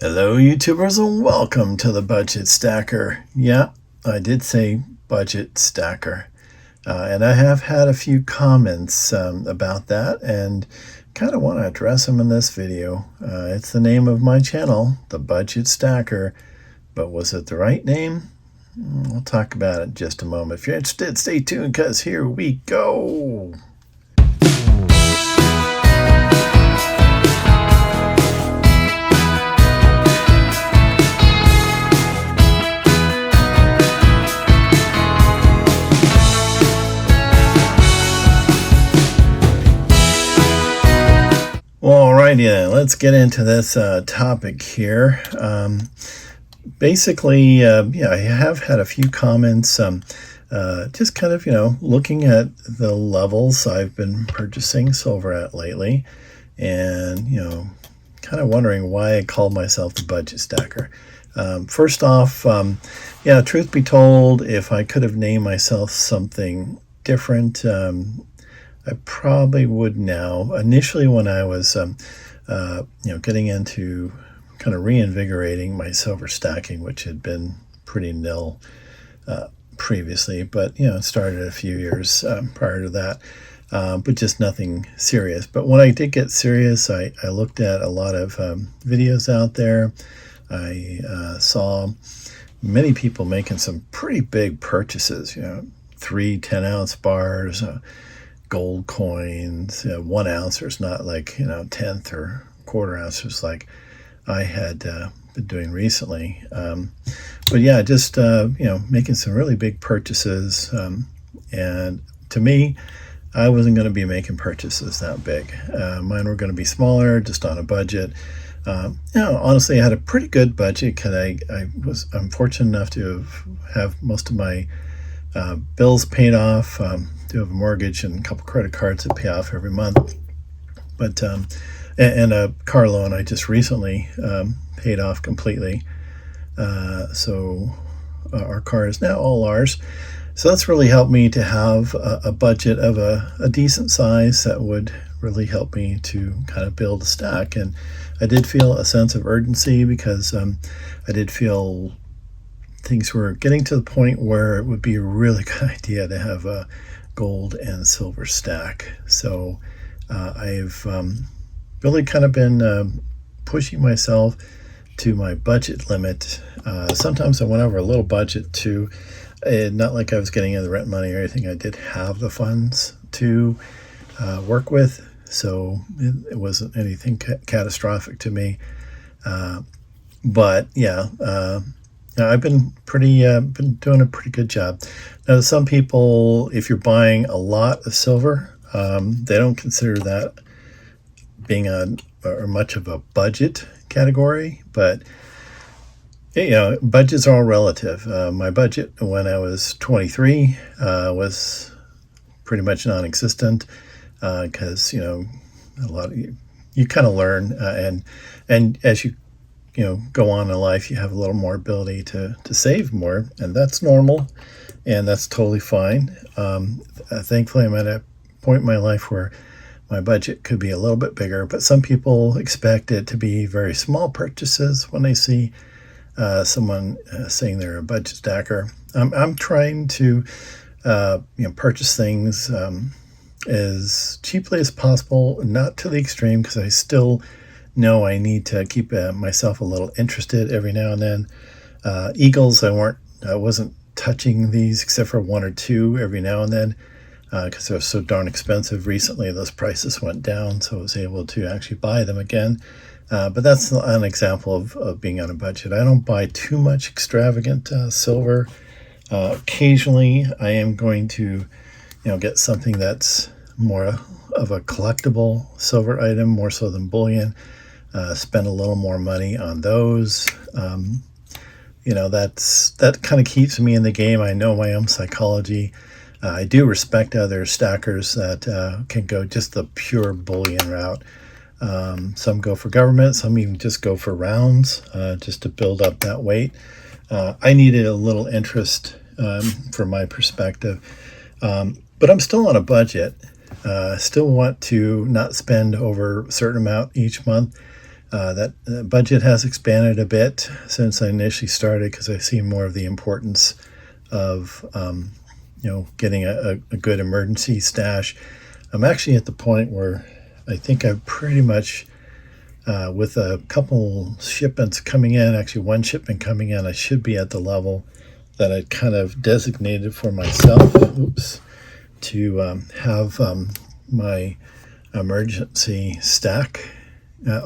Hello YouTubers and welcome to the Budget Stacker. Yeah, I did say Budget Stacker. And I have had a few comments about that and kind of want to address them in this video. It's the name of my channel, the Budget Stacker, but was it the right name? We'll talk about it in just a moment. If you're interested, stay tuned because here we go. Alrighty then, let's get into this topic here. Basically, I have had a few comments, just kind of, looking at the levels I've been purchasing silver at lately, and, kind of wondering why I called myself the Budget Stacker. First off, truth be told, if I could have named myself something different, I probably would now. Initially, when I was, getting into kind of reinvigorating my silver stacking, which had been pretty nil previously, but it started a few years prior to that, but just nothing serious. But when I did get serious, I looked at a lot of videos out there. I saw many people making some pretty big purchases. 3 10-ounce bars. Gold coins, 1 ounce, not like tenth or quarter ounces like I had been doing recently. But yeah, just making some really big purchases, and to me, I wasn't going to be making purchases that big. Mine were going to be smaller, just on a budget. Honestly, I had a pretty good budget because I'm fortunate enough to have most of my bills paid off. Do have a mortgage and a couple credit cards that pay off every month, but and a car loan I just recently paid off completely. So our car is now all ours. So that's really helped me to have a budget of a decent size that would really help me to kind of build a stack. And I did feel a sense of urgency because I did feel things were getting to the point where it would be a really good idea to have a gold and silver stack. So I've really kind of been pushing myself to my budget limit. Sometimes I went over a little budget too. Not like I was getting any rent money or anything. I did have the funds to work with, so it wasn't anything catastrophic to me. But yeah, I've been doing a pretty good job. Now, some people, if you're buying a lot of silver, they don't consider that being or much of a budget category. But budgets are all relative. My budget when I was 23 was pretty much non-existent because a lot of you kind of learn, and as you go on in life, you have a little more ability to save more, and that's normal, and that's totally fine. Thankfully, I'm at a point in my life where my budget could be a little bit bigger, but some people expect it to be very small purchases when they see someone saying they're a budget stacker. I'm trying to purchase things as cheaply as possible, not to the extreme, because I still know I need to keep myself a little interested every now and then. Eagles, I wasn't touching these except for 1 or 2 every now and then because they're so darn expensive. Recently, those prices went down, so I was able to actually buy them again. But that's an example of being on a budget. I don't buy too much extravagant silver. Occasionally, I am going to, get something that's more of a collectible silver item, more so than bullion. Spend a little more money on those. That kind of keeps me in the game. I know my own psychology. I do respect other stackers that can go just the pure bullion route. Some go for government, some even just go for rounds just to build up that weight. I needed a little interest from my perspective, but I'm still on a budget. Still want to not spend over a certain amount each month. that budget has expanded a bit since I initially started because I see more of the importance of getting a good emergency stash. I'm actually at the point where I think I've pretty much, with a couple shipments coming in, actually one shipment coming in, I should be at the level that I kind of designated for myself. To have my emergency stack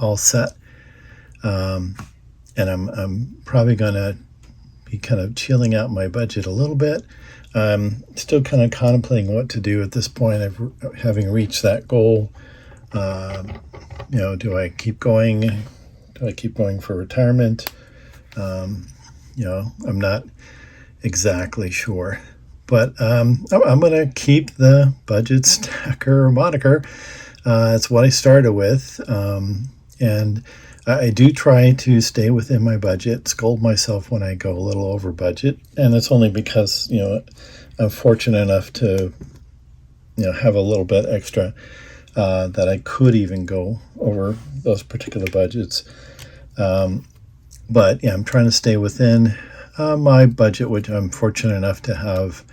all set. And I'm probably going to be kind of chilling out my budget a little bit. I'm still kind of contemplating what to do at this point of having reached that goal. Do I keep going? Do I keep going for retirement? I'm not exactly sure. But I'm going to keep the budget stacker moniker. It's what I started with. And I do try to stay within my budget, scold myself when I go a little over budget. And it's only because, I'm fortunate enough to, have a little bit extra that I could even go over those particular budgets. But yeah, I'm trying to stay within my budget, which I'm fortunate enough to have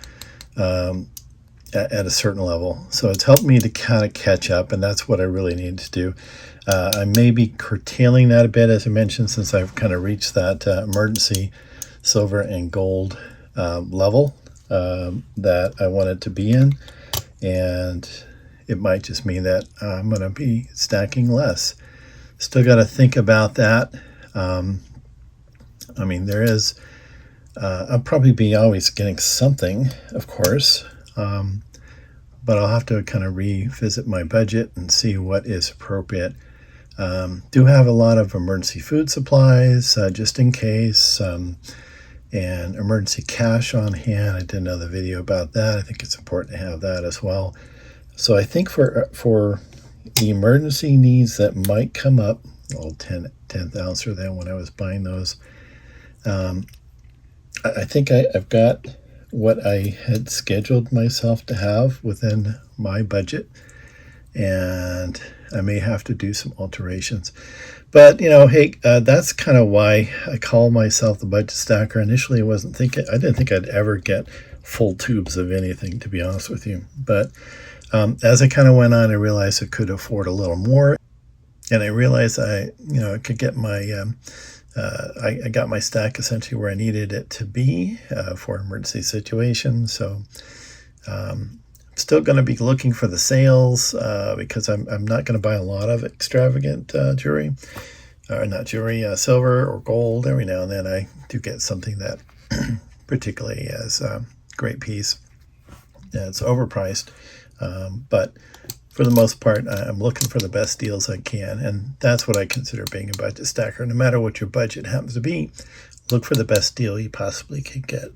at a certain level. So it's helped me to kind of catch up, and that's what I really need to do. I may be curtailing that a bit, as I mentioned, since I've kind of reached that emergency silver and gold level that I wanted to be in. And it might just mean that I'm going to be stacking less. Still got to think about that. There is, I'll probably be always getting something, of course, but I'll have to kind of revisit my budget and see what is appropriate. Do have a lot of emergency food supplies just in case, and emergency cash on hand. I did another video about that. I think it's important to have that as well. So I think for the emergency needs that might come up, 10th ouncer then when I was buying those, I think I've got what I had scheduled myself to have within my budget, and I may have to do some alterations. But, hey, that's kind of why I call myself the budget stacker. Initially, I didn't think I'd ever get full tubes of anything, to be honest with you. But as I kind of went on, I realized I could afford a little more, and I realized I could get my I got my stack essentially where I needed it to be for emergency situations. So I'm still going to be looking for the sales because I'm not going to buy a lot of extravagant jewelry, or not jewelry, silver or gold. Every now and then I do get something that particularly is a great piece. Yeah, it's overpriced, but for the most part, I'm looking for the best deals I can, and that's what I consider being a budget stacker. No matter what your budget happens to be, look for the best deal you possibly can get.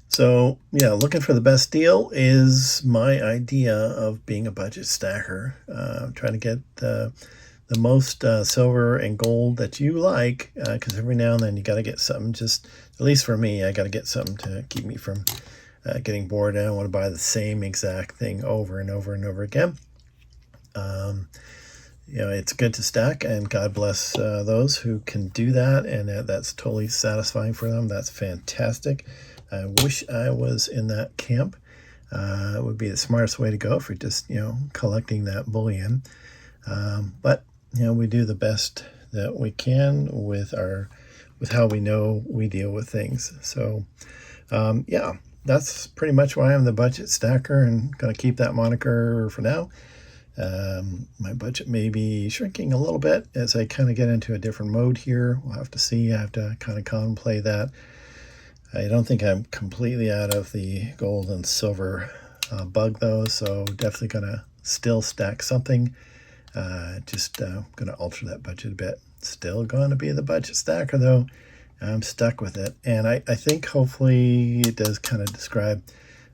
So, yeah, looking for the best deal is my idea of being a budget stacker. Trying to get the most silver and gold that you like, because every now and then you got to get something. Just, at least for me, I got to get something to keep me from getting bored. I don't want to buy the same exact thing over and over and over again. It's good to stack, and God bless those who can do that, and that's totally satisfying for them. That's fantastic. I wish I was in that camp. It would be the smartest way to go if you're just, collecting that bullion. But, we do the best that we can with how we know we deal with things. So, that's pretty much why I'm the budget stacker, and going to keep that moniker for now. My budget may be shrinking a little bit as I kind of get into a different mode here. We'll have to see. I have to kind of contemplate that. I don't think I'm completely out of the gold and silver bug, though, so definitely going to still stack something. Just going to alter that budget a bit. Still going to be the budget stacker, though. I'm stuck with it, and I think hopefully it does kind of describe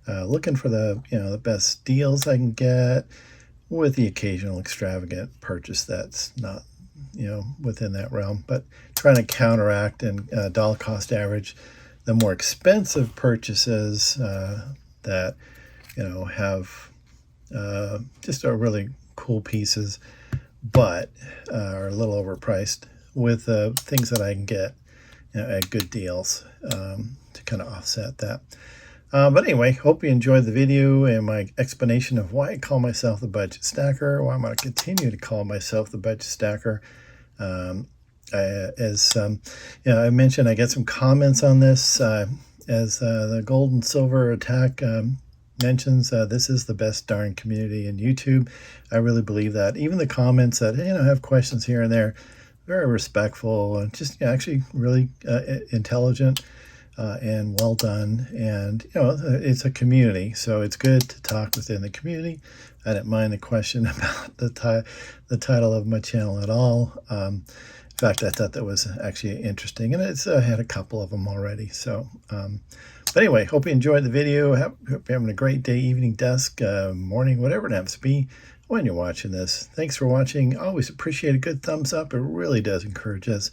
looking for the best deals I can get, with the occasional extravagant purchase that's not, within that realm, but trying to counteract and dollar cost average the more expensive purchases that, have just are really cool pieces, but are a little overpriced with things that I can get at good deals to kind of offset that. But anyway, hope you enjoyed the video and my explanation of why I call myself the budget stacker, why I'm going to continue to call myself the budget stacker. As I mentioned, I get some comments on this. As the gold and silver attack mentions, this is the best darn community in YouTube. I really believe that. Even the comments that have questions here and there, very respectful and just actually really intelligent and well done. And it's a community, so it's good to talk within the community. I didn't mind the question about the title of my channel at all. In fact, I thought that was actually interesting, and it's had a couple of them already. So, but anyway, hope you enjoyed the video. Hope you're having a great day, evening, dusk, morning, whatever it happens to be when you're watching this. Thanks for watching. Always appreciate a good thumbs up. It really does encourage us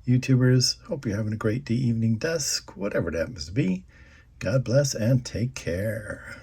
YouTubers. Hope you're having a great day, evening, dusk, whatever it happens to be. God bless and take care.